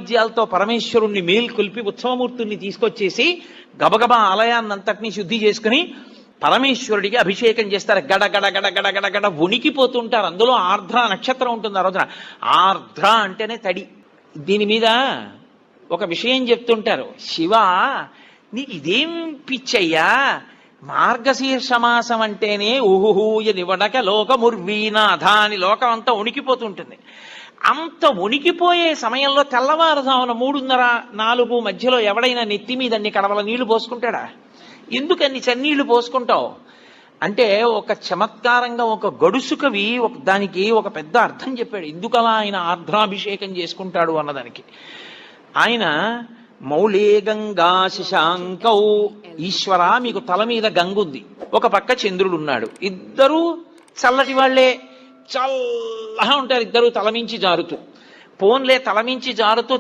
వాయిద్యాలతో పరమేశ్వరుణ్ణి మేల్కొల్పి ఉత్సవమూర్తుల్ని తీసుకొచ్చేసి గబగబా ఆలయాన్నంతటినీ శుద్ధి చేసుకుని పరమేశ్వరుడికి అభిషేకం చేస్తారు. గడ గడ గడ గడ గడ గడ వణికిపోతుంటారు. అందులో ఆర్ద్ర నక్షత్రం ఉంటుంది ఆ రోజున. ఆర్ద్ర అంటేనే తడి. దీని మీద ఒక విషయం చెప్తుంటారు. శివ, నీకు ఇదేం పిచ్చయ్యా, మార్గశీర్ష మాసం అంటేనే ఊహూయ నివడక లోకముర్వీనాథ అని లోకం అంతా వణికిపోతుంటుంది. అంత వణికిపోయే సమయంలో తెల్లవారుజామున 3:30-4 మధ్యలో ఎవడైనా నెత్తి మీద అన్ని కడవల నీళ్లు పోసుకుంటాడా? ఎందుకన్ని చన్నీళ్లు పోసుకుంటావు అంటే ఒక చమత్కారంగా ఒక గడుసు కవి దానికి ఒక పెద్ద అర్థం చెప్పాడు. ఎందుకలా ఆయన ఆర్ద్రాభిషేకం చేసుకుంటాడు అన్నదానికి. ఆయన మౌళే గంగా శశాంకౌ, ఈశ్వర మీకు తల మీద గంగుంది, ఒక పక్క చంద్రుడు ఉన్నాడు, ఇద్దరూ చల్లటి వాళ్లే, చల్లగా ఉంటారు ఇద్దరు తలమించి జారుతూ. పోన్లే తలమించి జారుతూ